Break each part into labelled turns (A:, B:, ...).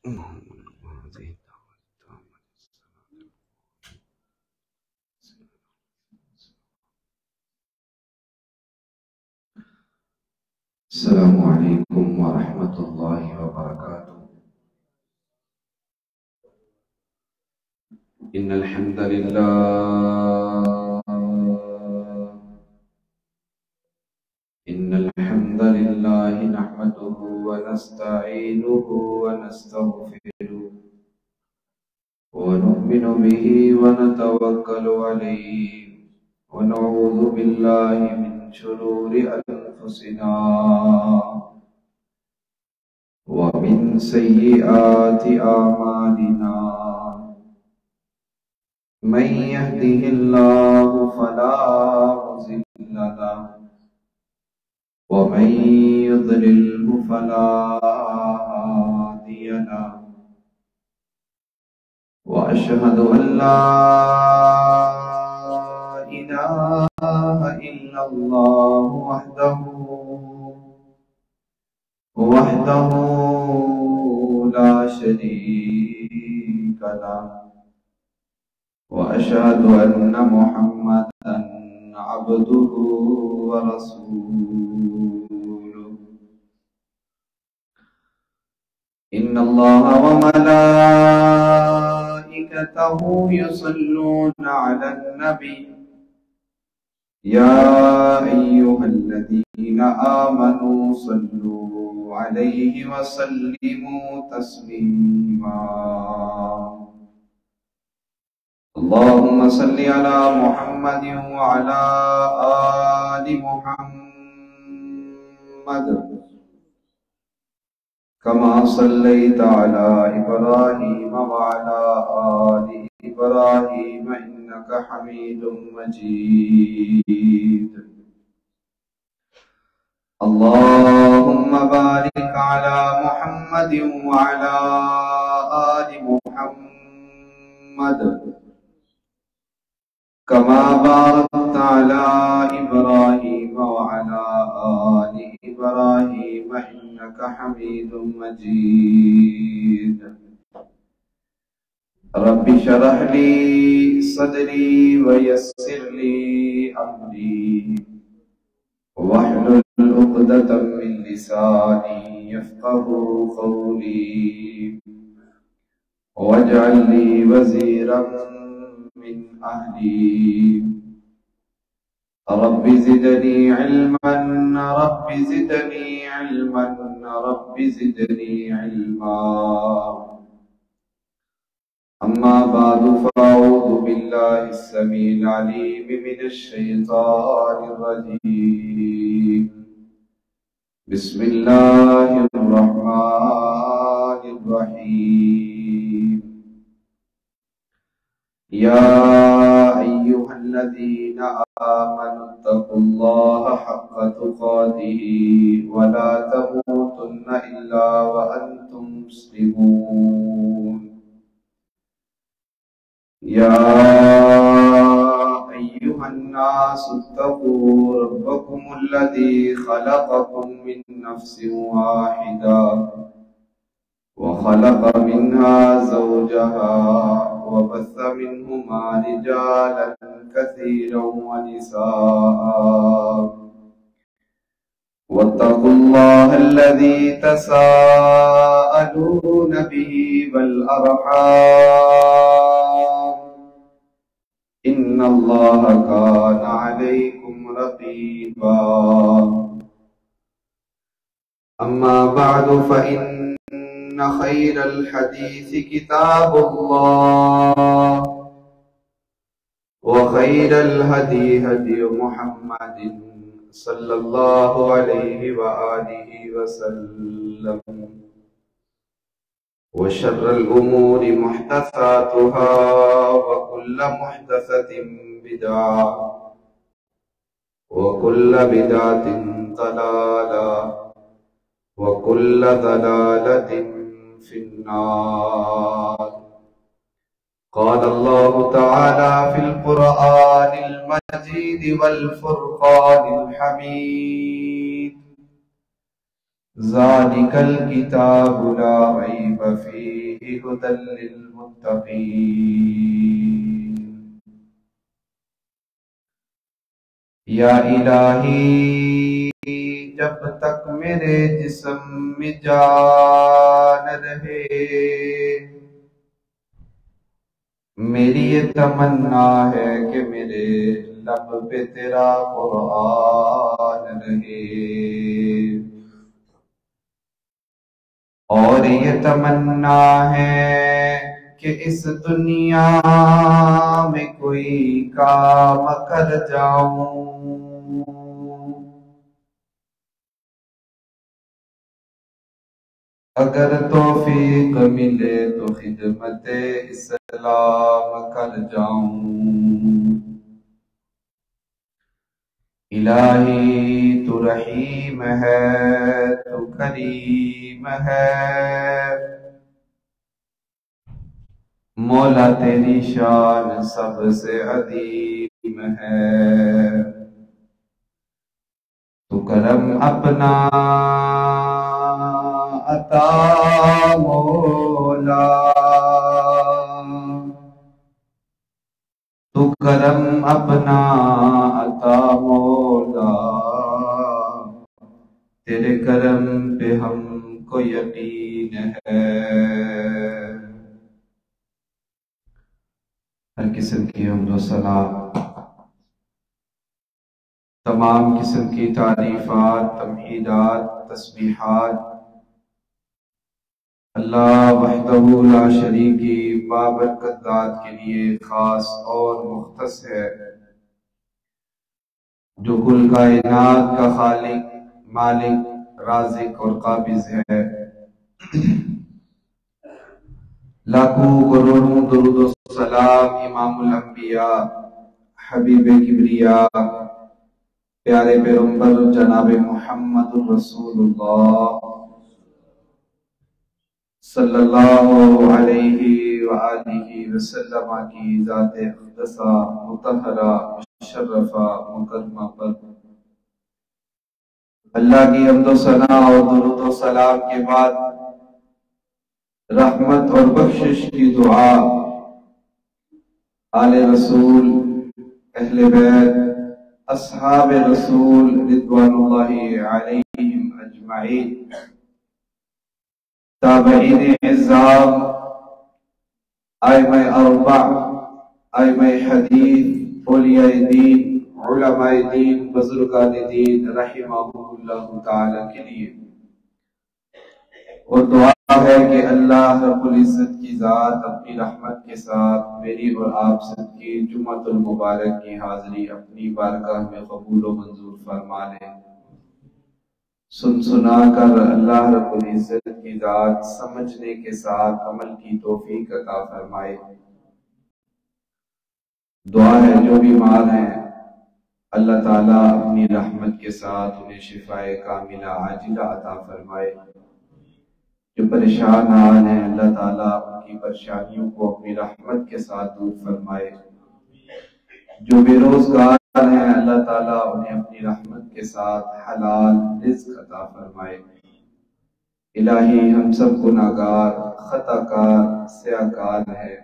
A: السلام علیکم ورحمۃ اللہ وبرکاتہ۔ ان الحمد للہ نحمده ونستعینه ونستغفره ونؤمن به ونتوکل علیہ ونعوذ باللہ من شرور انفسنا ومن سیئات اعمالنا من يهده الله فلا مضل له ومن يضلله فلا هادي له وأشهد أن لا إله إلا الله وحده لا شريك له وأشهد أن محمدا عبده ورسوله إن الله وملائكته يصلون على النبي يا أيها الذين آمنوا صلوا عليه وسلموا تسليما اللهم صل على محمد وعلى آل محمد كما صليت على إبراهيم وعلى آل إبراهيم إنك حميد مجيد اللهم بارك على محمد وعلى آل محمد كما باركت على إبراهيم وعلى آل إبراهيم إنك حميد مجيد رب اشرح لي صدري ويسر لي أمري واحلل عقدة من لساني يفقهوا قولي واجعل لي وزيرا من أهلي رب زدني علما رب زدني علما رب زدني علما أما بعد فأعوذ بالله السميع العليم من الشيطان الرجيم بسم الله الرحمن الرحيم يا أيها الذين آمنوا اتقوا الله حق تقاته ولا تموتن إلا وأنتم مسلمون يا أيها الناس اتقوا ربكم الذي خلقكم من نفس واحدة وخلق منها زوجها وبث منهما رجالا كثيرا ونساء واتقوا الله الذي تساءلون به والأرحام إن الله كان عليكم رقيبا أما بعد فإن خير الحديث كتاب الله وخير الهدي هدي محمد صلى الله عليه وآله وسلم وشر الأمور محدثاتها وكل محدثة بدعة وكل بدعة ضلالة وكل ضلالة في النار قال الله تعالى في القرآن المجيد والفرقان الحميد ذلك الكتاب لا ريب فيه هدى للمتقين یا الہی جب تک میرے جسم میں جان رہے میری یہ تمنا ہے کہ میرے لب پہ تیرا قرآن رہے اور یہ تمنا ہے کہ اس دنیا میں کوئی کام کر جاؤں اگر توفیق ملے تو خدمت اسلام کر جاؤں الہی تو رحیم ہے تو کریم ہے مولا تیری شان سب سے عظیم ہے تو کرم اپنا عطا مولا تو کرم اپنا عطا مولا تیرے کرم پہ ہم کو یقین ہے ہر قسم کی حمد و ثنا تمام قسم کی تعریفات تمہیدات تسبیحات اللہ وحدہ لا شریک کی بابرکت ذات کے لیے خاص اور مختص ہے جو کل کائنات کا خالق مالک رازق اور قابض ہے لاکھوں کروڑوں درود و سلام امام الانبیاء حبیب کبریا پیارے پیغمبر جناب محمد رسول اللہ صلی اللہ علیہ وآلہ وسلم کی ذات اقدسہ مطہرہ مشرفہ مکرمہ پر اللہ کی حمد و ثنا اور درود و سلام کے بعد رحمت اور بخشش کی دعا آل رسول اہل بیت اصحاب رسول رضوان اللہ علیہم اجمعین تابعین اعظام ائمہ اربع ائمہ حدیث اولیاء دین علماء دین بزرگان دین رحمہم اللہ تعالی کے لیے اور دعا ہے کہ اللہ رب العزت کی ذات اپنی رحمت کے ساتھ میری اور آپ سب کی جمعۃ المبارک کی حاضری اپنی بارگاہ میں قبول و منظور فرما لے سن سنا کر اللہ رب العزت کی ذات سمجھنے کے ساتھ عمل کی توفیق عطا فرمائے دعا ہے جو بیمار ہیں اللہ تعالیٰ اپنی رحمت کے ساتھ انہیں شفائے کاملہ عاجلہ عطا فرمائے جو پریشان حال ہیں اللہ تعالیٰ ان کی پریشانیوں کو اپنی رحمت کے ساتھ دور فرمائے جو بے روزگار ہیں اللہ تعالیٰ انہیں اپنی رحمت کے ساتھ حلال رزق عطا فرمائے الہی ہم سب گناہگار خطا کار سیاکار ہے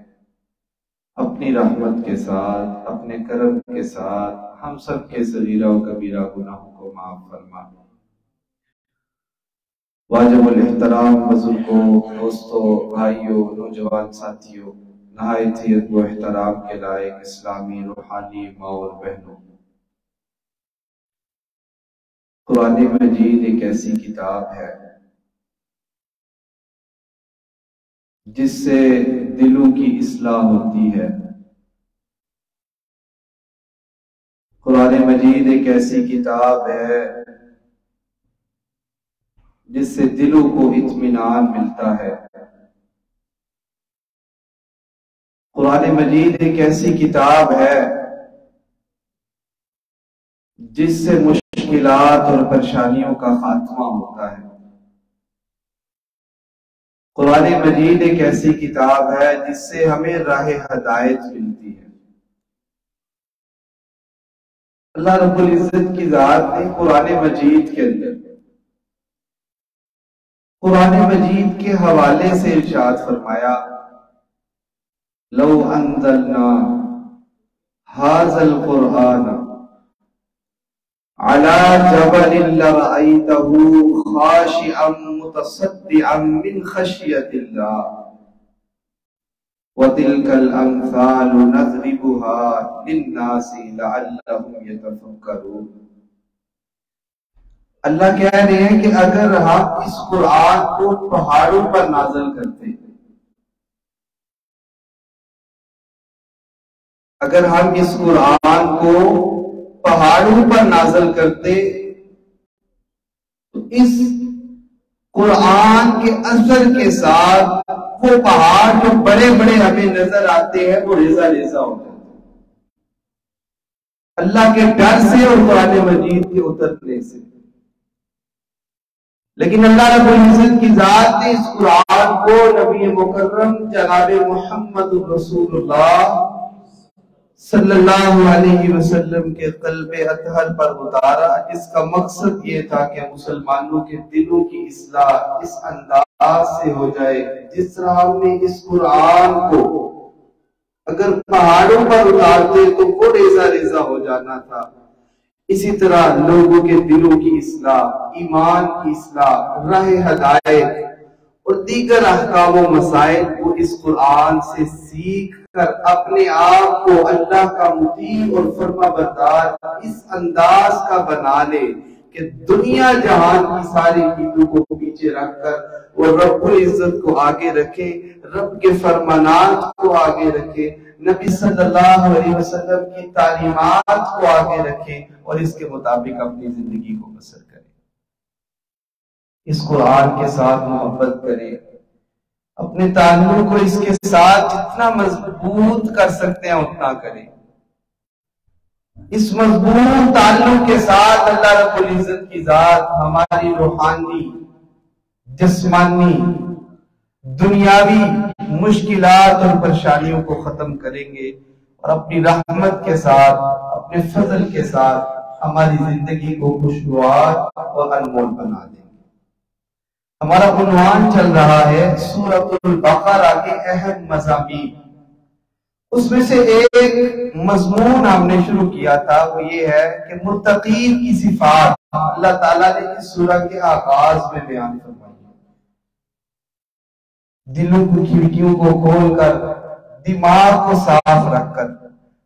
A: اپنی رحمت کے ساتھ اپنے کرم کے ساتھ ہم سب کے صغیرہ و کبیرہ گناہوں کو معاف فرما واجب الاحترام بزرگوں دوستوں بھائیوں نوجوان ساتھیوں نہایت ہی ادب و احترام کے لائق اسلامی روحانی ماں اور بہنوں قرآن مجید ایک ایسی کتاب ہے جس سے دلوں کی اصلاح ہوتی ہے قرآن مجید ایک ایسی کتاب ہے جس سے دلوں کو اطمینان ملتا ہے قرآن مجید ایک ایسی کتاب ہے جس سے مشکلات اور پریشانیوں کا خاتمہ ہوتا ہے قرآن مجید ایک ایسی کتاب ہے جس سے ہمیں راہ ہدایت ملتی ہے اللہ رب العزت کی ذات نے قرآن مجید کے اندر قرآن مجید کے حوالے سے ارشاد فرمایا لو انزلنا هذا القرآن على جبل لرأيته خاشعا متصدعا من خشية الله وتلك الأمثال نضربها للناس لعلهم يتفكرون۔ اللہ کہہ رہے ہیں کہ اگر ہم اس قرآن کو پہاڑوں پر نازل کرتے، اگر ہم اس قرآن کو پہاڑوں پر نازل کرتے تو اس قرآن کے اثر کے ساتھ وہ پہاڑ جو بڑے بڑے ہمیں نظر آتے ہیں وہ ریزہ ریزہ ہو جاتے ہیں اللہ کے ڈر سے اور قرآن مجید کے اترنے سے۔ لیکن اللہ رب العزت کی ذات نے اس قرآن کو نبی مکرم جناب محمد رسول اللہ صلی اللہ علیہ وسلم کے قلب اطہر پر اتارا، جس کا مقصد یہ تھا کہ مسلمانوں کے دلوں کی اصلاح اس انداز سے ہو جائے جس طرح ہم نے اس قرآن کو اگر پہاڑوں پر اتارتے تو وہ ریزہ ریزہ ہو جانا تھا، اسی طرح لوگوں کے دلوں کی اصلاح، ایمان کی اصلاح، راہ ہدایت اور دیگر احکام و مسائل کو اس قرآن سے سیکھ کر اپنے آپ کو اللہ کا مطیع اور فرما بردار اس انداز کا بنا لے کہ دنیا جہان کی ساری چیزوں کو پیچھے رکھ کر وہ رب العزت کو آگے رکھے، رب کے فرمانات کو آگے رکھے، نبی صلی اللہ علیہ وسلم کی تعلیمات کو آگے رکھے اور اس کے مطابق اپنی زندگی کو بسر کرے، اس قرآن کے ساتھ محبت کرے، اپنے تعلق کو اس کے ساتھ جتنا مضبوط کر سکتے ہیں اتنا کریں۔ اس مضبوط تعلق کے ساتھ اللہ رب العزت کی ذات ہماری روحانی، جسمانی، دنیاوی مشکلات اور پریشانیوں کو ختم کریں گے اور اپنی رحمت کے ساتھ، اپنے فضل کے ساتھ ہماری زندگی کو خوشگوار اور انمول بنا دیں گے۔ ہمارا عنوان چل رہا ہے سورۃ البقرہ کے اہم مضامین، اس میں سے ایک مضمون ہم نے شروع کیا تھا، وہ یہ ہے کہ متقین کی صفات اللہ تعالیٰ نے اس سورہ کے آغاز میں بیان فرمائی۔ دلوں کی کھڑکیوں کو کھول کر، دماغ کو صاف رکھ کر،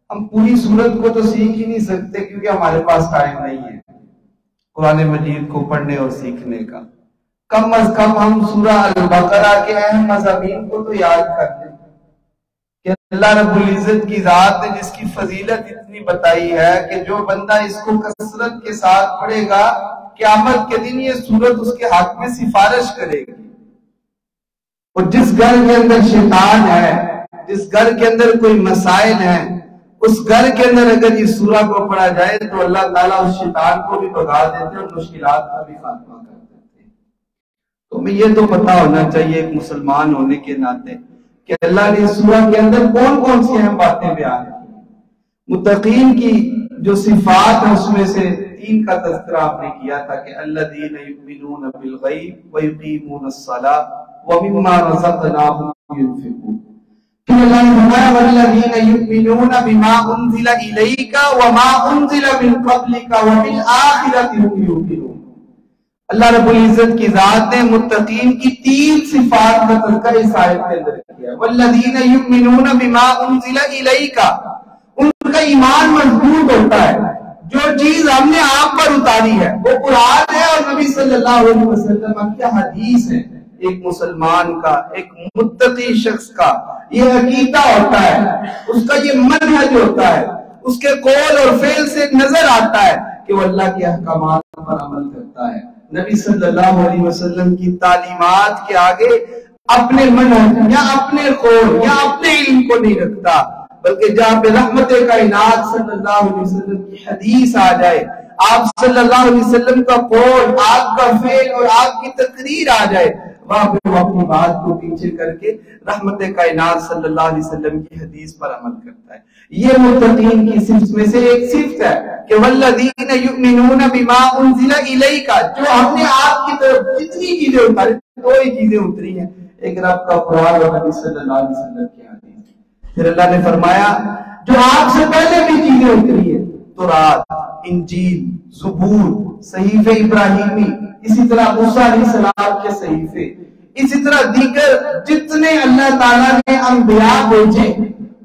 A: ہم پوری سورت کو تو سیکھ ہی نہیں سکتے کیونکہ ہمارے پاس ٹائم نہیں ہے قرآن مجید کو پڑھنے اور سیکھنے کا۔ کم از کم ہم سورہ البقرہ کے اہم مضامین کو تو یاد کر لیں کہ اللہ رب العزت کی ذات نے جس کی فضیلت اتنی بتائی ہے کہ جو بندہ اس کو کثرت کے ساتھ پڑھے گا قیامت کے دن یہ سورت اس کے حق میں سفارش کرے گی۔ اور جس گھر کے اندر شیطان ہے، جس گھر کے اندر کوئی مسائل ہیں، اس گھر کے اندر اگر یہ سورہ کو پڑھا جائے تو اللہ تعالیٰ اس شیطان کو بھی بھگا دیتے اور مشکلات کا بھی خاتمہ کر دیتے۔ تو ہمیں یہ تو پتہ ہونا چاہیے ایک مسلمان ہونے کے ناطے کہ اللہ نے سورہ کے اندر کون کون سی اہم باتیں بیان کی۔ متقین کی جو صفات ہیں اس میں سے 3 کا تذکرہ آپ نے کیا تھا کہ الذین یؤمنون بالغیب ویقیمون الصلاۃ ومما رزقناہم ينفقون۔ کہ اللہ نے فرمایا والذین یؤمنون بما انزل الیک وما انزل من قبلک وبالآخرۃ هم یوقنون۔ اللہ رب العزت کی ذات نے متقین کی 3 صفات کا تذکرہ اس آیت کے اندر کیا۔ والذین یؤمنون بما انزل الیک، ان کا ایمان مضبوط ہوتا ہے، جو چیز ہم نے آپ پر اتاری ہے وہ قرآن ہے اور نبی صلی اللہ علیہ وسلم کی حدیث ہے۔ ایک مسلمان کا، ایک متقی شخص کا یہ عقیدہ ہوتا ہے، اس کا یہ منہج ہوتا ہے، اس کے قول اور فعل سے نظر آتا ہے کہ وہ اللہ کے احکامات پر عمل کرتا ہے، نبی صلی اللہ علیہ وسلم کی تعلیمات کے آگے اپنے منہج یا اپنے قول یا اپنے علم کو نہیں رکھتا، بلکہ جہاں پہ رحمت کائنات صلی اللہ علیہ وسلم کی حدیث آ جائے، آپ صلی اللہ علیہ وسلم کا قول، آپ کا فعل اور آپ کی تقریر آ جائے، وہاں پہ وہ اپنی بات کو پیچھے کر کے رحمت کائنات صلی اللہ علیہ وسلم کی حدیث پر عمل کرتا ہے۔ یہ متقین کی صفت میں سے ایک صفت ہے کہ والذین یؤمنون بما انزل الیک، جو ہم نے آپ کی طرف جتنی چیزیں اتاری، دو ہی چیزیں اتری ہیں، ایک رب کا قرآن اور نبی صلی اللہ علیہ وسلم کی حدیث۔ پھر اللہ نے فرمایا جو آپ سے پہلے بھی چیزیں اتری ہیں، تورات، انجیل، زبور، صحیفہ ابراہیمی، اسی طرح موسیٰ علیہ السلام کے صحیفے، اسی طرح دیگر جتنے اللہ تعالیٰ نے انبیاء بھیجے،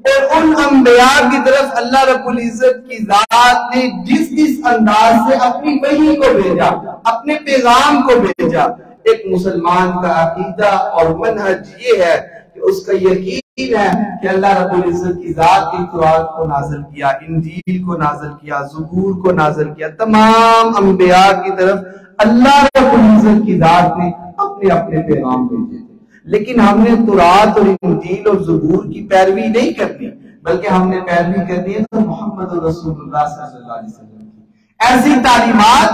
A: اور ان انبیاء کی طرف اللہ رب العزت کی ذات نے جس انداز سے اپنی وحی کو بھیجا، اپنے پیغام کو بھیجا، ایک مسلمان کا عقیدہ اور منہج یہ ہے کہ اس کا یقین ہے کہ اللہ رب العزت کی ذات نے قرآن کو نازل کیا، انجیل کو نازل کیا، زبور کو نازل کیا، تمام انبیاء کی طرف اللہ رب العزت کی ذات نے اپنے اپنے پیغام بھیجے تھے۔ لیکن ہم نے تورات اور انجیل اور زبور کی پیروی نہیں کرنی، بلکہ ہم نے پیروی کرنی ہے تو محمد رسول اللہ صلی اللہ علیہ وسلم کی ایسی تعلیمات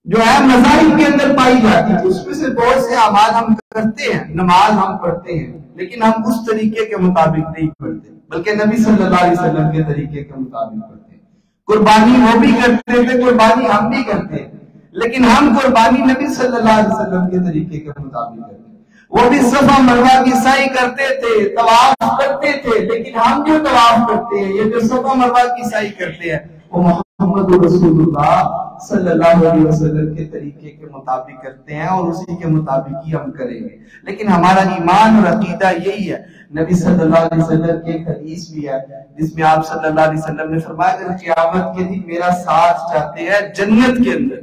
A: جو ہے مذاہب کے اندر پائی جاتی ہے۔ اس میں سے بہت سے اعمال ہم کرتے ہیں، نماز ہم پڑھتے ہیں، لیکن ہم اس طریقے کے مطابق نہیں پڑھتے، بلکہ نبی صلی اللہ علیہ وسلم کے طریقے کے مطابق پڑھتے ہیں۔ قربانی وہ بھی کرتے تھے، قربانی ہم بھی کرتے ہیں، لیکن ہم قربانی نبی صلی اللہ علیہ وسلم کے طریقے کے مطابق کرتے ہیں۔ وہ بھی صفا مروہ کی سعی کرتے تھے، طواف کرتے تھے، لیکن ہم جو طواف کرتے ہیں، یہ جو صفا مروہ کی سعی کرتے ہیں، وہ محمد رسول اللہ صلی اللہ علیہ وسلم کے طریقے کے مطابق کرتے ہیں، اور اسی کے مطابق ہی ہم کریں گے۔ لیکن ہمارا ایمان اور عقیدہ یہی ہے۔ نبی صلی اللہ علیہ وسلم کی ایک حدیث بھی ہے جس میں آپ صلی اللہ علیہ وسلم نے فرمایا کہ قیامت کے دن میرا ساتھ چاہتے ہیں جنت کے اندر،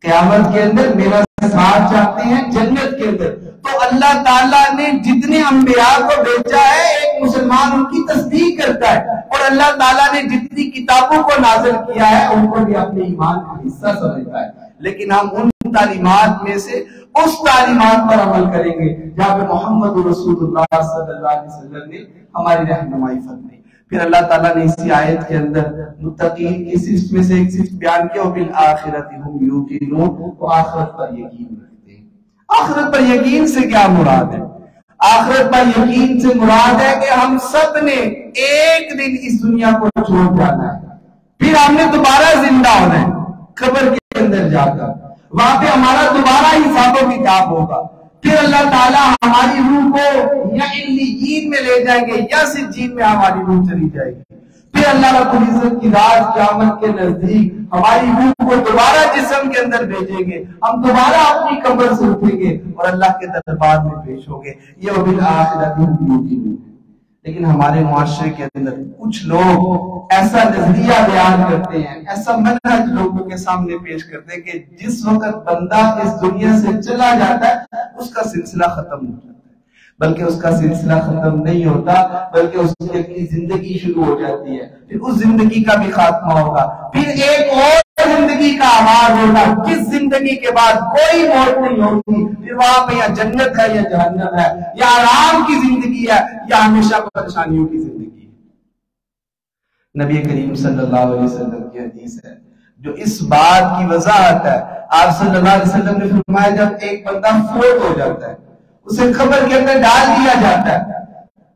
A: قیامت کے اندر میرا ساتھ چاہتے ہیں جنت کے اندر، تو اللہ تعالیٰ نے جتنے انبیاء کو بھیجا ہے ایک مسلمان ان کی تصدیق کرتا ہے، اور اللہ تعالیٰ نے جتنی کتابوں کو نازل کیا ہے ان کو بھی اپنے ایمان کا حصہ سمجھتا ہے۔ لیکن ہم ان تعلیمات میں سے اس تعلیمات پر عمل کریں گے جہاں پہ محمد رسول اللہ صلی اللہ علیہ وسلم نے ہماری رہنمائی فرمائی۔ پھر اللہ تعالیٰ نے اسی آیت کے اندر متقین کی صفت میں سے ایک صفت بیان کیا، وبالآخرۃ ھم یوقنون، وہ آخرت پر یقین رکھتے ہیں۔ آخرت پر یقین سے کیا مراد ہے؟ آخرت پر یقین سے مراد ہے کہ ہم سب نے ایک دن اس دنیا کو چھوڑ جانا ہے، پھر ہم نے دوبارہ زندہ ہونا ہے قبر کے اندر جا کر، وہاں پہ ہمارا دوبارہ حساب و کتاب ہوگا۔ پھر اللہ تعالیٰ ہماری روح کو یا علیین میں لے جائیں گے یا سجین میں ہماری روح چلی جائے گی۔ پھر اللہ رب العزت کی ذات قیامت کے نزدیک ہماری روح کو دوبارہ جسم کے اندر بھیجیں گے، ہم دوبارہ اپنی قبر سے اٹھیں گے اور اللہ کے دربار میں پیش ہوں گے۔ یہ وبالآخرۃ ھم یوقنون۔ لیکن ہمارے معاشرے کے اندر کچھ لوگ ایسا نظریہ بیان کرتے ہیں، ایسا منہج لوگوں کے سامنے پیش کرتے ہیں کہ جس وقت بندہ اس دنیا سے چلا جاتا ہے اس کا سلسلہ ختم ہو جاتا ہے، بلکہ اس کا سلسلہ ختم نہیں ہوتا، بلکہ اس کی اپنی زندگی شروع ہو جاتی ہے، پھر اس زندگی کا بھی خاتمہ ہوگا، پھر ایک اور زندگی کا آغاز ہوگا، جس زندگی کے بعد کوئی موت نہیں ہوگی، پھر وہاں پہ یا جنت ہے یا جہنم ہے، یا آرام کی زندگی ہے یا ہمیشہ پریشانیوں کی زندگی ہے۔ نبی کریم صلی اللہ علیہ وسلم کی حدیث ہے جو اس بات کی وضاحت ہے۔ آپ صلی اللہ علیہ وسلم نے فرمایا جب ایک بندہ فوت ہو جاتا ہے، اسے قبر کے اندر ڈال دیا جاتا ہے،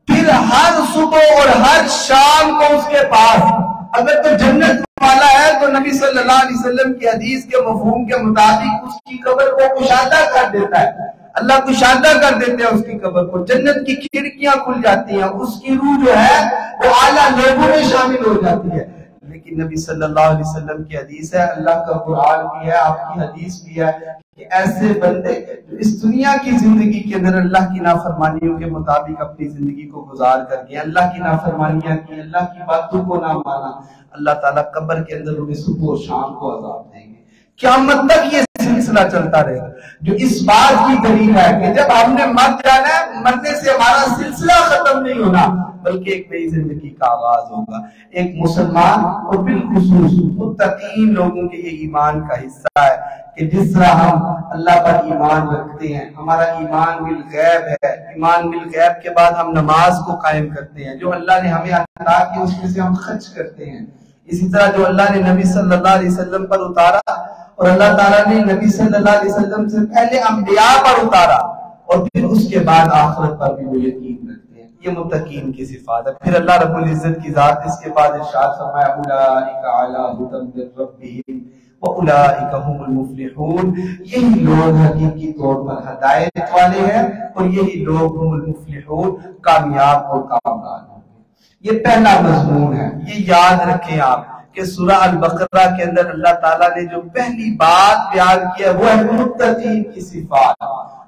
A: پھر ہر صبح اور ہر شام کو اس کے پاس اگر تو جنت والا ہے تو نبی صلی اللہ علیہ وسلم کی حدیث کے مفہوم کے مطابق اس کی قبر کو کشادہ کر دیتا ہے، اللہ کشادہ کر دیتے ہیں اس کی قبر کو، جنت کی کھڑکیاں کھل جاتی ہیں، اس کی روح جو ہے وہ اعلیٰ لوگوں میں شامل ہو جاتی ہے۔ لیکن نبی صلی اللہ علیہ وسلم کی حدیث ہے، اللہ کا قرآن بھی ہے، آپ کی حدیث بھی ہے کہ ایسے بندے جو اس دنیا کی زندگی کے اندر اللہ کی نافرمانیوں کے مطابق اپنی زندگی کو گزار کر گئے، اللہ کی نافرمانیاں کی، اللہ کی باتوں کو نہ مانا، اللہ تعالیٰ قبر کے اندر انہیں صبح اور شام کو عذاب دیں گے۔ قیامت تک یہ سلسلہ چلتا رہے گا، جو اس بات کی دلیل ہے کہ جب ہم نے مر جانا ہے، مرنے سے ہمارا سلسلہ ختم نہیں ہونا بلکہ ایک نئی زندگی کا آغاز ہوگا۔ ایک مسلمان اور بالخصوص متقین لوگوں کے یہ ایمان کا حصہ ہے کہ جس طرح ہم اللہ پر ایمان رکھتے ہیں، ہمارا ایمان بالغیب ہے، ایمان بالغیب کے بعد ہم نماز کو قائم کرتے ہیں، جو اللہ نے ہمیں عطا کی اس میں سے ہم خرچ کرتے ہیں، اسی طرح جو اللہ نے نبی صلی اللہ علیہ وسلم پر اتارا اور اللہ تعالیٰ نے نبی صلی اللہ علیہ وسلم سے پہلے انبیاء پر اتارا اور پھر اس کے بعد آخرت پر بھی وہ یقین رکھتے ہیں، یہ متقین کی صفات ہے۔ پھر اللہ رب العزت کی ذات اس کے بعد ارشاد فرمایا اولئک علی ھدی من ربہم وَأُولَئِكَ هُمُ الْمُفْلِحُونَ، یہی لوگ حقیقی طور پر ہدایت والے ہیں اور یہی لوگ ہم المفلحون، کامیاب اور کامیاب ہیں۔ یہ پہلا مضمون ہے، یہ یاد رکھیں آپ کہ سورہ البقرہ کے اندر اللہ تعالیٰ نے جو پہلی بات بیان کیا وہ ہے متقین کی صفات۔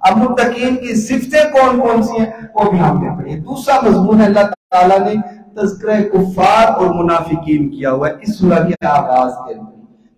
A: اب متقین کی صفتیں کون کون سی ہیں وہ بھی ہم نے پڑھی۔ دوسرا مضمون ہے اللہ تعالیٰ نے تذکرہ کفار اور منافقین کیا ہوا ہے اس سورہ کے آغاز کے اندر۔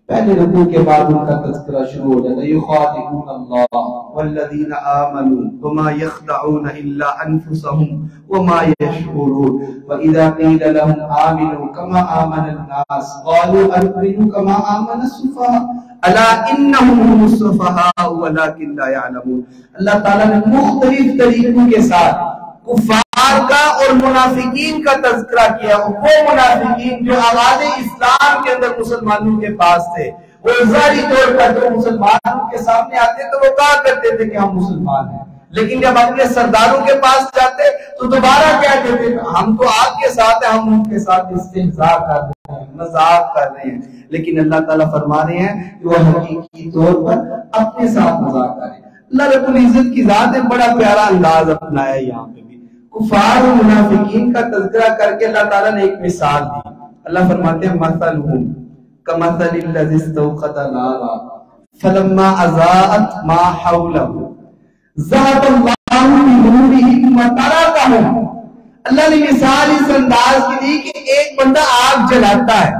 A: پہلے رکوع کے بعد ان کا تذکرہ شروع ہو جاتا ہے، یخادعون اللہ والذین آمنوا وما یخدعون الا انفسهم وما یشعرون واذا قیل لهم آمنوا كما آمن الناس قالوا انؤمن كما آمن السفهاء الا انهم هم السفهاء ولكن لا يعلمون۔ اللہ تعالیٰ نے مختلف طریقوں کے ساتھ کفار کا اور منافقین کا تذکرہ کیا۔ وہ منافقین جو آواز اسلام کے اندر مسلمانوں کے پاس تھے، وہ ظاہری طور پر جو مسلمانوں کے سامنے آتے تو وہ کہا کرتے تھے کہ ہم مسلمان ہیں، لیکن جب اپنے سرداروں کے پاس جاتے تو دوبارہ کہتے تھے ہم تو آپ کے ساتھ ہیں، ہم ان کے ساتھ استہزاء کر رہے ہیں، مذاق کر رہے ہیں۔ لیکن اللہ تعالیٰ فرما رہے ہیں کہ وہ حقیقی طور پر اپنے ساتھ مذاق کر رہے ہیں۔ اللہ رب العزت کی ذات نے بڑا پیارا انداز اپنایا ہے یہاں پہ بھی، کفار و منافقین کا تذکرہ کر کے اللہ تعالیٰ نے ایک مثال دی۔ اللہ فرماتے ہیں مثلہم کمثل الذی استوقد نارا فلما اضاءت ما حولہ ذهب اللہ بنورہم وترکہم۔ اللہ نے مثال اس انداز کی دی کہ ایک بندہ آگ جلاتا ہے،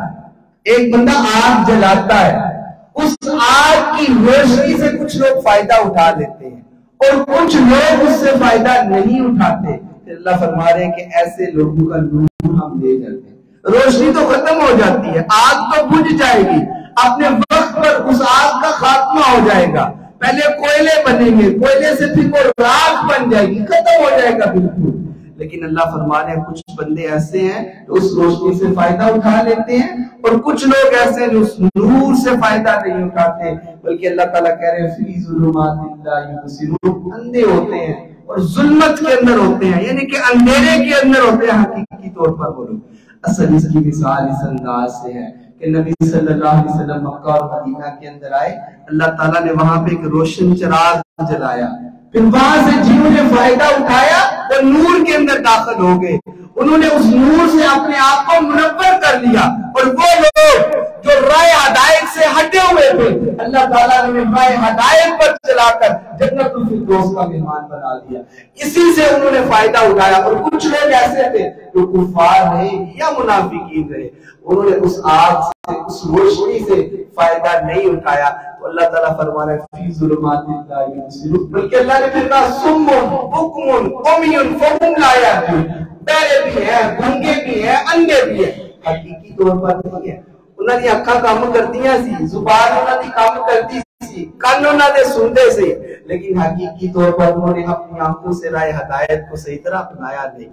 A: ایک بندہ آگ جلاتا ہے، اس آگ کی روشنی سے کچھ لوگ فائدہ اٹھا لیتے ہیں اور کچھ لوگ اس سے فائدہ نہیں اٹھاتے۔ اللہ فرما رہے ہیں کہ ایسے لوگوں کا نور ہم لے جاتے ہیں، روشنی تو ختم ہو جاتی ہے، آگ تو بجھ جائے گی، اپنے وقت پر اس آگ کا خاتمہ ہو جائے گا، پہلے کوئلے بنیں گے، کوئلے سے پھر وہ راکھ بن جائے گی، ختم ہو جائے گا بالکل۔ لیکن اللہ فرما رہے ہیں کچھ بندے ایسے ہیں جو اس روشنی سے فائدہ اٹھا لیتے ہیں اور کچھ لوگ ایسے ہیں جو اس نور سے فائدہ نہیں اٹھاتے، بلکہ اللہ تعالیٰ کہہ رہے ہیں فی ظلمات لا یبصرون، اندھے ہوتے ہیں اور ظلمت کے اندر ہوتے ہیں، یعنی کہ اندھیرے کے اندر ہوتے ہیں حقیقی طور پر وہ لوگ۔ اصل اس کی مثال اس انداز سے ہے کہ نبی صلی اللہ علیہ وسلم مکہ اور مدینہ کے اندر آئے، اللہ تعالیٰ نے وہاں پہ ایک روشن چراغ جلایا، پھر وہاں سے جنہوں نے فائدہ اٹھایا وہ نور کے اندر داخل ہو گئے، انہوں نے اس نور سے اپنے آپ کو منور کر لیا، اور وہ لوگ جو رائے ہدایت سے ہٹے ہوئے تھے اللہ تعالیٰ نے رائے ہدایت پر چلا کر جنت الفردوس کا مہمان بنا دیا، اسی سے انہوں نے فائدہ اٹھایا۔ اور کچھ لوگ ایسے تھے جو کفار رہے یا منافقین رہے، انہوں نے اس آگ سے اس روشنی سے فائدہ نہیں اٹھایا، تو اللہ تعالیٰ فرما رہا ہے فی ظلمات لا یبصرون، بلکہ اللہ نے پھر کہا صم بکم عمی فہم لا یعقلون، بہرے بھی ہیں، گونگے بھی ہیں، اندھے بھی ہیں، حقیقی طور پر نہیں ہے۔ انہوں نے اکھاں کام کردیاں سی، زبان انہوں نے کام کردی سی، کان انہوں نے سندے سے، لیکن حقیقی طور پر انہوں نے اپنی آنکھوں سے رائے ہدایت کو صحیح طرح اپنایا نہیں،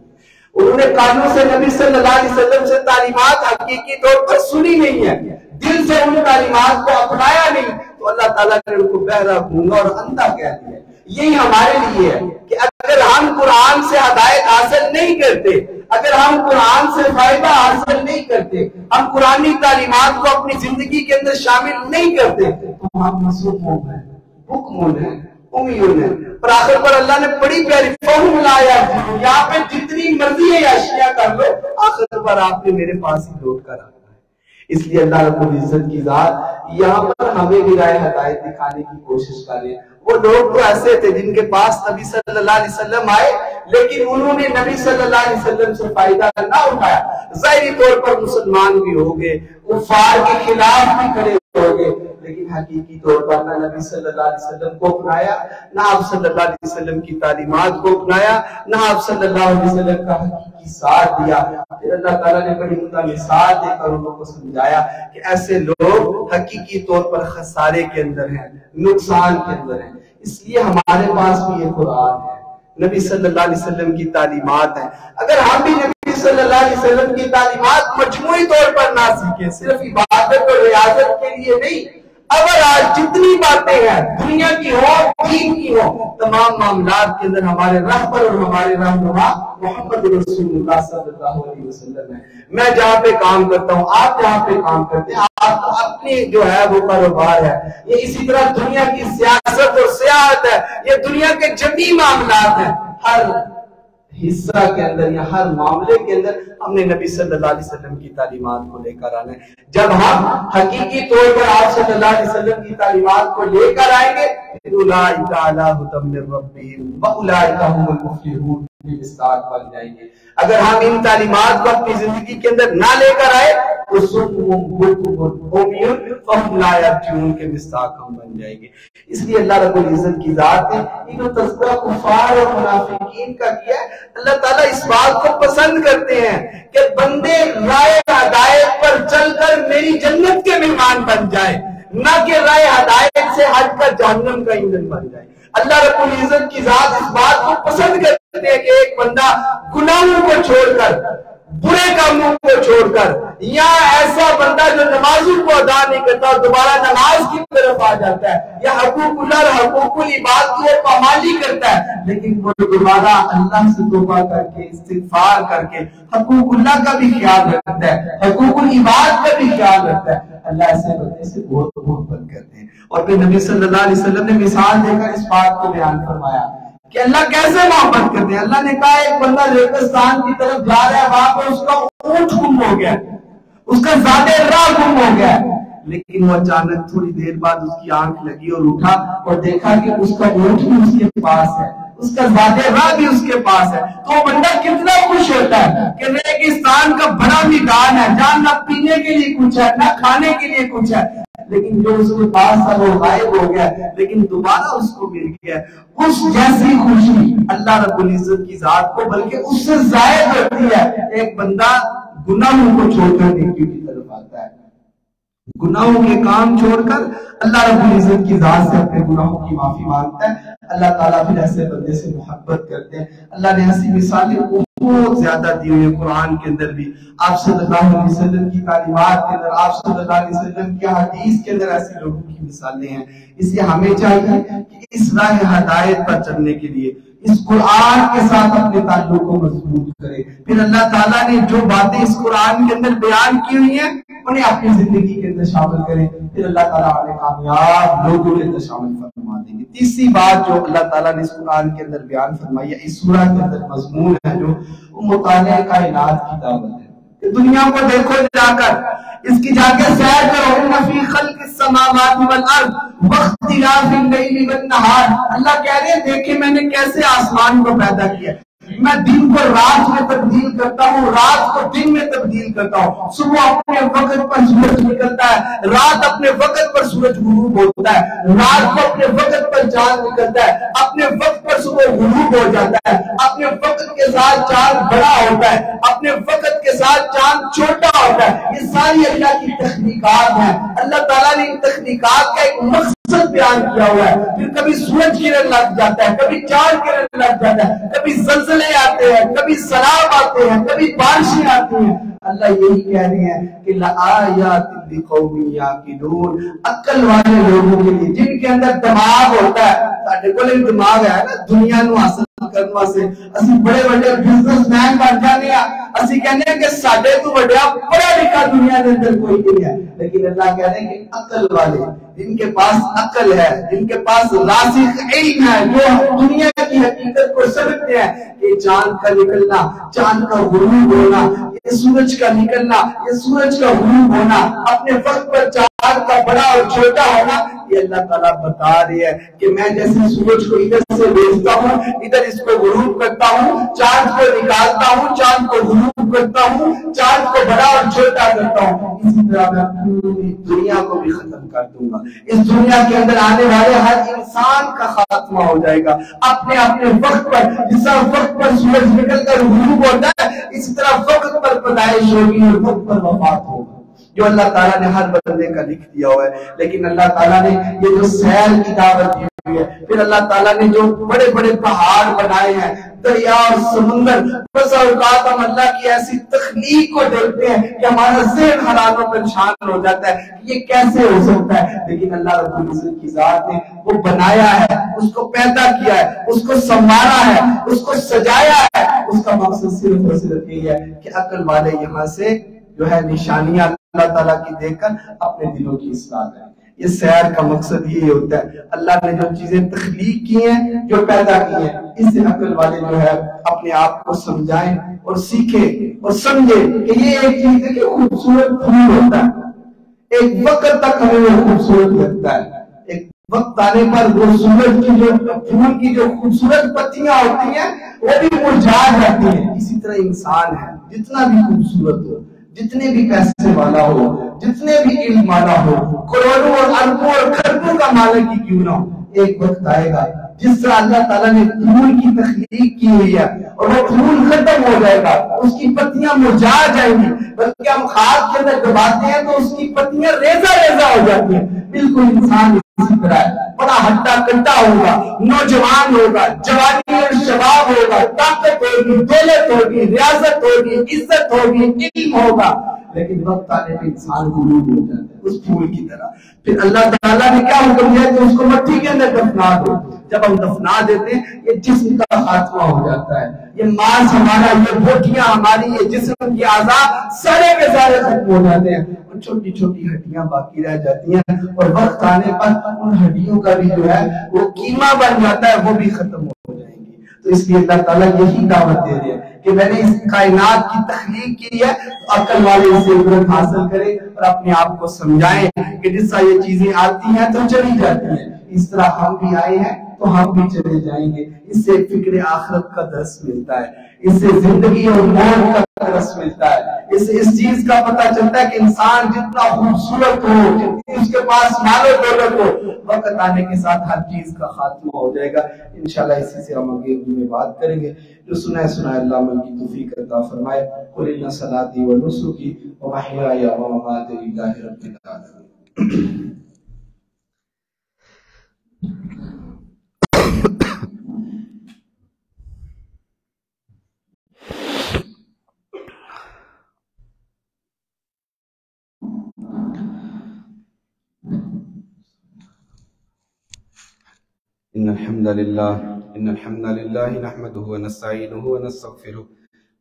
A: انہوں نے کانوں سے نبی صلی اللہ علیہ وسلم سے تعلیمات حقیقی طور پر سنی نہیں ہے، دل سے ان تعلیمات کو اپنایا نہیں، تو اللہ تعالیٰ نے ان کو بہرا، گونگا اور اندھا کہہ دیا۔ یہی ہمارے لیے ہے کہ اگر ہم قرآن سے ہدایت حاصل نہیں کرتے، اگر ہم قرآن سے فائدہ حاصل نہیں کرتے، ہم قرآنی تعلیمات کو اپنی زندگی کے اندر شامل نہیں کرتے، تو ہم مسوم ہو گئے، حکم ہیں، امیون ہیں۔ اور آخر پر اللہ نے بڑی پیاری فہم لایا، یہاں پہ جتنی مرضی ہے اشیاء کر لو، آخر پر آپ نے میرے پاس ہی لوٹ کر آنا ہے۔ اس لیے اللہ رب العزت کی ذات یہاں پر ہمیں بھی رائے ہدایت دکھانے کی کوشش کرے۔ وہ لوگ تو ایسے تھے جن کے پاس نبی صلی اللہ علیہ وسلم آئے، لیکن انہوں نے نبی صلی اللہ علیہ وسلم سے فائدہ نہ اٹھایا، ظاہری طور پر مسلمان بھی ہو گئے، کفار کے خلاف بھی کھڑے ہو گئے، لیکن حقیقی طور پر نہ نبی صلی اللہ علیہ وسلم کو اپنایا، نہ آپ صلی اللہ علیہ وسلم کی تعلیمات کو اپنایا، نہ آپ صلی اللہ علیہ وسلم کا حقیقی ساتھ دیا۔ پھر اللہ تعالیٰ نے بڑی عمدہ مثال دے کر ان کو سمجھایا کہ ایسے لوگ حقیقی طور پر خسارے کے اندر ہیں، نقصان کے اندر ہیں۔ اس لیے ہمارے پاس بھی یہ قرآن ہے، نبی صلی اللہ علیہ وسلم کی تعلیمات ہیں۔ اگر ہم بھی نبی صلی اللہ علیہ وسلم کی تعلیمات مجموعی طور پر نہ سیکھیں، صرف عبادت اور ریاضت کے لیے نہیں۔ اگر آج جتنی باتیں ہیں دنیا کی ہو دین کی ہو، تمام معاملات کے اندر ہمارے رہبر اور ہمارے رہنما محمد رسول اللہ صلی اللہ علیہ وسلم ہے۔ میں جہاں پہ کام کرتا ہوں، آپ جہاں پہ کام کرتے ہیں، آپ اپنی جو ہے وہ کاروبار ہے، یہ اسی طرح دنیا کی سیاست اور سیاحت ہے، یہ دنیا کے جمی معاملات ہیں۔ ہر حصہ کے اندر یا ہر معاملے کے اندر ہم نے نبی صلی اللہ علیہ وسلم کی تعلیمات کو لے کر آنا ہے۔ جب ہم حقیقی طور پر آپ صلی اللہ علیہ وسلم کی تعلیمات کو لے کر آئیں گے، اولئک علی ھدی من ربہم واولئک ھم المفلحون کی مصداق بن جائیں گے۔ اگر ہم ان تعلیمات کو اپنی زندگی کے اندر نہ لے کر آئے تو سنہم بکم عمی فہم لا یرجعون کے مصداق ہم بن جائیں گے۔ اس لیے اللہ رب العزت کی ذات نے انہوں تذکرہ کفار اور منافقین کا کیا ہے۔ اللہ تعالیٰ اس بات کو پسند کرتے ہیں کہ بندے رائے ہدایت پر چل کر میری جنت کے مہمان بن جائیں، نہ کہ رائے ہدایت سے ہٹ کر جہنم کا ایندھن بن جائے۔ اللہ رب العزت کی ذات اس بات کو پسند کرتے ہیں کہ ایک بندہ گناہوں کو چھوڑ کر، برے کاموں کو چھوڑ کر، یا ایسا بندہ جو نمازوں کو ادا نہیں کرتا دوبارہ نماز کی طرف آ جاتا ہے، یا حقوق اللہ اور حقوق العباد کی پامالی کرتا ہے، لیکن وہ دوبارہ اللہ سے توبہ کر کے استغفار کر کے حقوق اللہ کا بھی خیال رکھتا ہے، حقوق العباد کا بھی خیال رکھتا ہے، اللہ ایسے بندے سے بہت محبت کرتے ہیں۔ اور پھر نبی صلی اللہ علیہ وسلم نے مثال دے کر اس بات کو بیان فرمایا کہ اللہ کیسے محبت کرتے ہیں۔ اللہ نے کہا ایک بندہ ریگستان کی طرف جا رہا ہے، وہاں پہ اس کا اونٹ گم ہو گیا، اس کا زادہ راہ گم ہو گیا، لیکن وہ اچانک تھوڑی دیر بعد اس کی آنکھ لگی اور اٹھا اور دیکھا کہ اس کا اونٹ بھی اس کے پاس ہے، اس کا زادہ راہ بھی اس کے پاس ہے۔ تو وہ بندہ کتنا خوش ہوتا ہے کہ ریگستان کا بڑا میدان ہے جہاں نہ پینے کے لیے کچھ ہے نہ کھانے کے لیے کچھ ہے، لیکن جو اس کے پاس تھا وہ غائب ہو گیا، لیکن دوبارہ اس کو مل گیا۔ اس جیسی خوشی اللہ رب العزت کی ذات کو بلکہ اس سے زائد ہوتی ہے ایک بندہ گناہوں کو چھوڑ کر نیکی کی طرف آتا ہے، گناہوں کے کام چھوڑ کر اللہ رب العزت کی ذات سے اپنے گناہوں کی معافی مانگتا ہے۔ اللہ تعالیٰ پھر ایسے بندے سے محبت کرتے ہیں۔ اللہ نے ایسی مثالیں بہت زیادہ دی ہوئی قرآن کے اندر بھی، آپ صلی اللہ علیہ وسلم کی تعلیمات کے اندر، آپ صلی اللہ علیہ وسلم کی حدیث کے اندر ایسے لوگوں کی مثالیں ہیں۔ اس لیے ہمیں چاہیے کہ اس راہ ہدایت پر چلنے کے لیے اس قرآن کے ساتھ اپنے تعلق کو مضبوط کرے۔ پھر اللہ تعالیٰ نے جو باتیں اس قرآن کے اندر بیان کی ہوئی ہیں انہیں اپنی زندگی کے اندر شامل کریں، پھر اللہ تعالیٰ ہمیں کامیاب لوگوں کے اندر شامل فرما دیں گے۔ تیسری بات جو اللہ تعالیٰ نے اس قرآن کے اندر بیان فرمائی ہے، اس سورہ کے اندر مضمون ہے جو وہ مطالعہ کائنات کی دعوت ہے کہ دنیا کو دیکھو جا کر، اس کی جا کے سیر کرو۔ ان فی خلق السماوات والارض واختلاف اللیل والنہار، اللہ کہہ رہے ہیں دیکھیں میں نے کیسے آسمان کو پیدا کیا، میں دن کو رات میں تبدیل کرتا ہوں، رات کو دن میں تبدیل کرتا ہوں، صبح اپنے وقت پر سورج نکلتا ہے، رات اپنے وقت پر سورج غروب ہوتا ہے، رات کو اپنے وقت پر چاند نکلتا ہے، اپنے وقت پر صبح غروب ہو جاتا ہے، اپنے وقت کے ساتھ چاند بڑا ہوتا ہے، اپنے وقت کے ساتھ چاند چھوٹا ہوتا ہے۔ یہ ساری اللہ کی تخلیقات ہیں۔ اللہ تعالیٰ نے ان تخلیقات کا ایک مقصد بیان کیا ہوا ہے۔ پھر کبھی سورج کرن لگ جاتا ہے، کبھی چاند کرن لگ جاتا ہے، کبھی زلزلے آتے ہیں، کبھی سیلاب آتے ہیں، کبھی بارشیں آتی ہیں۔ اللہ یہی کہہ رہے ہیں کہ لآیات لقوم یعقلون، عقل والے لوگوں کے لیے جن کے اندر دماغ ہوتا ہے۔ ساڈے کول دماغ ہے نا دنیا نو حاصل کرنے واسطے، اسی بڑے بڑے بزنس مین بن جانے ہیں، اسی کہنے ہیں کہ ساڈے تو بڑا پڑھا لکھا دنیا کے اندر کوئی نہیں ہے، لیکن اللہ کہہ رہے ہیں کہ عقل والے جن کے پاس عقل ہے، جن کے پاس راسخ علم ہے، جو دنیا کی حقیقت کو سمجھتے ہیں کہ چاند کا نکلنا، چاند کا غروب ہونا، یہ سورج کا نکلنا، یہ سورج کا غروب ہونا، اپنے وقت پر چاند کا بڑا اور چھوٹا ہونا، یہ اللہ تعالیٰ بتا رہی ہے کہ میں جیسے سورج کو ادھر سے بھیجتا ہوں، ادھر اس کو غروب کرتا ہوں، چاند کو نکالتا ہوں، چاند کو غروب کرتا ہوں، چاند کو بڑا اور چھوٹا کرتا ہوں، اسی طرح میں پوری دنیا کو بھی ختم کر دوں گا۔ اس دنیا کے اندر آنے والے ہر انسان کا خاتمہ ہو جائے گا اپنے اپنے وقت پر۔ جس طرح وقت پر سورج نکل کر غروب ہوتا ہے، اسی طرح وقت پر پیدائش ہوگی اور وقت پر وفات ہوگا، جو اللہ تعالیٰ نے ہر بندے کا لکھ دیا ہوا ہے۔ لیکن اللہ تعالیٰ نے یہ جو سیر کی دعوت دی ہوئی ہے. پھر اللہ تعالیٰ نے جو بڑے بڑے پہاڑ بنائے ہیں, دریا اور سمندر, بس اوقات ہم اللہ کی ایسی تخلیق کو دیکھتے ہیں کہ ہمارا ذہن حیران و پریشان ہو جاتا ہے کہ یہ کیسے ہو سکتا ہے. لیکن اللہ رب العزت کی ذات نے وہ بنایا ہے, اس کو پیدا کیا ہے, اس کو سنوارا ہے, اس کو سجایا ہے. اس کا مقصد صرف اور صرف یہ ہے کہ عقل والے یہاں سے جو ہے نشانیاں اللہ تعالیٰ کی دیکھ کر اپنے دلوں کی اصلاح کریں. یہ سیر کا مقصد یہ ہوتا ہے. اللہ نے جو چیزیں تخلیق کی ہیں, جو پیدا کی ہیں, اس سے عقل والے جو ہے اپنے آپ کو سمجھائیں اور سیکھیں اور سمجھیں کہ یہ ایک چیز ہے کہ خوبصورت پھول ہوتا ہے. ایک وقت تک ہمیں وہ خوبصورت لگتا ہے, ایک وقت آنے پر وہ سورج کی جو پھول کی جو خوبصورت پتیاں ہوتی ہیں وہ بھی مرجھا جاتی ہیں. اسی طرح انسان ہے, جتنا بھی خوبصورت ہو, جتنے بھی پیسے والا ہو, جتنے بھی علم والا ہو, کروڑوں اور اربوں اور کھربوں کا مالک ہی کیوں نہ ہو, ایک وقت آئے گا جس طرح اللہ تعالیٰ نے پھول کی تخلیق کی ہوئی ہے اور وہ پھول ختم ہو جائے گا, اس کی پتیاں مرجھا جائیں گی, بلکہ ہم خاک کے اندر دباتے ہیں تو اس کی پتیاں ریزہ ریزہ ہو جاتی ہیں. بالکل انسان اسی طرح ہے, بڑا ہٹا کٹا ہوگا, نوجوان ہوگا, جوانی اور شباب ہوگا, طاقت ہوگی, دولت ہوگی, ریاست ہوگی, عزت ہوگی, علم ہوگا, لیکن وقت آنے پہ انسان غروب ہو جاتا ہے اس پھول کی طرح. پھر اللہ تعالیٰ نے کیا حکم دیا کہ اس کو مٹی کے اندر دفنا دو. جب ہم دفنا دیتے ہیں یہ جسم کا خاتمہ ہو جاتا ہے, یہ ماس ہمارا, یہ بوٹیاں ہماری, یہ جسم کی اعضاء سارے کے سارے ختم ہو جاتے ہیں اور چھوٹی چھوٹی ہڈیاں باقی رہ جاتی ہیں, اور وقت آنے پر ان ہڈیوں کا بھی جو ہے وہ قیمہ بن جاتا ہے, وہ بھی ختم ہو جائیں گی. تو اس لیے اللہ تعالیٰ یہی دعوت دے رہے ہیں کہ میں نے اس کائنات کی تخلیق کی ہے, عقل والے اسے عبرت حاصل کریں اور اپنے آپ کو سمجھائیں کہ جس طرح یہ چیزیں آتی ہیں تو چلی جاتی ہیں, اس طرح ہم بھی آئے ہیں تو ہم بھی چلے جائیں گے. اس سے فکر آخرت کا درس ملتا ہے, اس سے زندگی اور موت کا درس ملتا ہے, اس سے اس چیز کا پتہ چلتا ہے کہ انسان جتنا خوبصورت ہو, جتنی اس کے پاس مال و دولت ہو, وقت آنے کے ساتھ ہر چیز کا خاتمہ ہو جائے گا. انشاءاللہ اسی سے ہم آگے میں بات کریں گے. جو سنا ہے اللہ عمل کی توفیق عطا فرمائے. قل ان صلاتی و نسکی و محیای و مماتی للہ رب العالمین. إن الحمد لله نحمده ونستعينه ونستغفره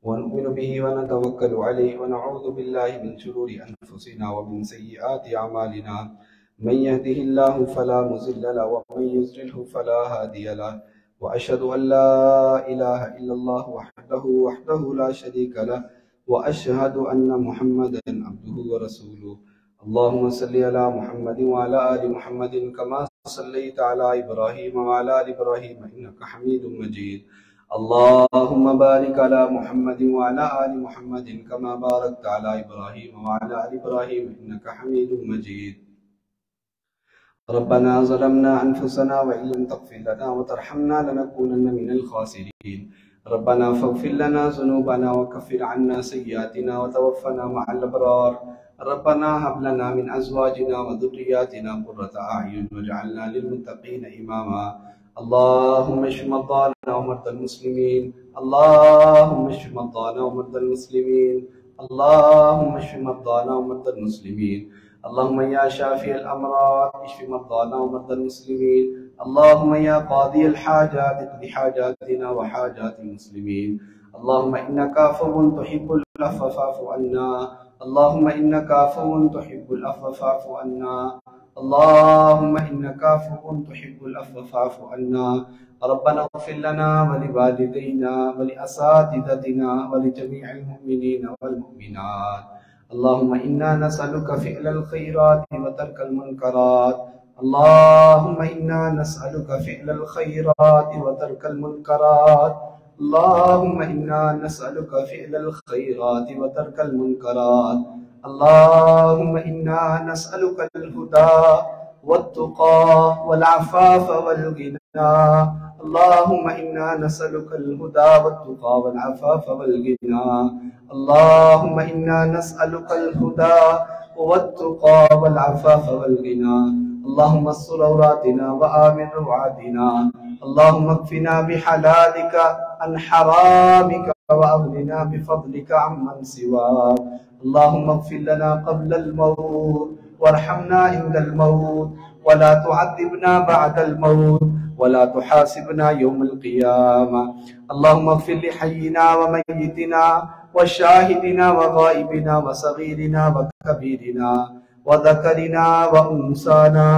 A: ونؤمن به ونتوكل عليه ونعوذ بالله من شرور أنفسنا ومن سيئات أعمالنا. من يهده الله فلا مضل له ومن يضلل فلا هادي له. وأشهد أن لا إله إلا الله وحده لا شريك له وأشهد أن محمدا عبده ورسوله. اللهم صل على محمد وعلى آل محمد كما صليت على إبراهيم وعلى آل إبراهيم إنك حميد مجيد. اللهم بارك على محمد وعلى آل محمد كما باركت على إبراهيم وعلى آل إبراهيم إنك حميد مجيد. ربنا ظلمنا أنفسنا وإن لم تغفر لنا وترحمنا لنكونن من الخاسرين. ربنا فاغفر لنا ذنوبنا وكفر عنا سيئاتنا وتوفنا مع الأبرار. ربنا هب لنا من أزواجنا وذرياتنا قرة أعين واجعلنا للمتقين إماما. اللهم اشف مرضانا ومرضى المسلمين. اللهم اشف مرضانا ومرضى المسلمين. اللهم اشف مرضانا ومرضى المسلمين. اللهم يا شافي الأمراض اشف مرضانا ومرضى المسلمين. اللهم يا قاضي الحاجات اقض حاجاتنا وحاجات المسلمين. اللهم إنك عفو تحب العفو فاعف عنا. اللهم إنك عفو تحب العفو فاعف عنا. اللهم إنك عفو تحب العفو فاعف عنا. ربنا اغفر لنا ولوالدينا ولأساتذتنا ولجميع المؤمنين والمؤمنات. اللهم إنا نسألك فعل الخيرات وترك المنكرات. اللهم إنا نسألك فعل الخيرات وترك المنكرات. اللهم إنا نسألك فعل الخيرات وترك المنكرات. اللهم إنا نسألك الهدى والتقى والعفاف والغنى. اللهم إنا نسألك الهدى والتقى والعفاف والغنى. اللهم إنا نسألك الهدى والتقى والعفاف والغنى. اللهم استر عوراتنا وآمن روعاتنا اللهم اكفنا بحلالك عن حرامك وأغننا بفضلك عمن سواك اللهم اغفر لنا قبل الموت وارحمنا عند الموت ولا تعذبنا بعد الموت ولا تحاسبنا يوم القيامة اللهم اغفر لحينا وميتنا وشاهدنا وغائبنا وصغيرنا وكبيرنا وذكرنا وأنثانا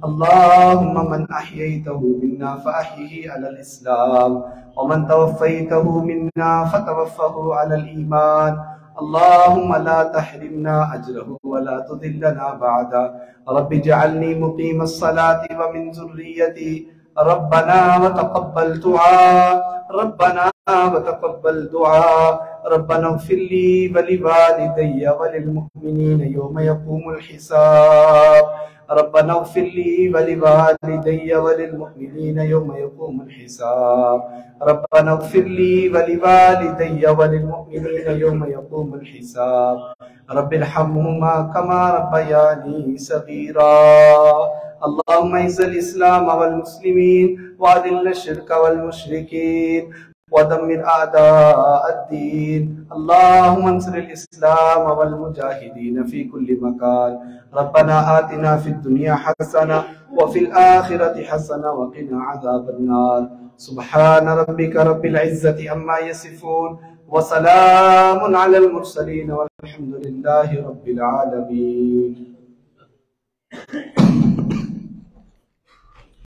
A: اللهم من أحييته منا فأحيه على الإسلام ومن توفيته منا فتوفه على الإيمان اللهم لا تحرمنا أجره ولا تذلنا بعده رب اجعلني مقيم الصلاة ومن ذريتي ربنا وتقبل دعاء ربنا وتقبل دعاء ربنا اغفر لي ولوالدي وللمؤمنين يوم يقوم الحساب ربنا اغفر لي ولوالدي وللمؤمنين يوم يقوم الحساب ربنا اغفر لي ولوالدي وللمؤمنين يوم يقوم الحساب رب ارحمهما كما ربياني صغيرا اللهم اعز الإسلام والمسلمين وأذل الشرك والمشركين ودمر أعداء الدين اللهم انصر الإسلام والمجاهدين في كل مكان ربنا آتنا في الدنيا حسنة وفي الآخرة حسنة وقنا عذاب النار سبحان ربك رب العزة عما يصفون وسلام على المرسلين والحمد لله رب العالمين.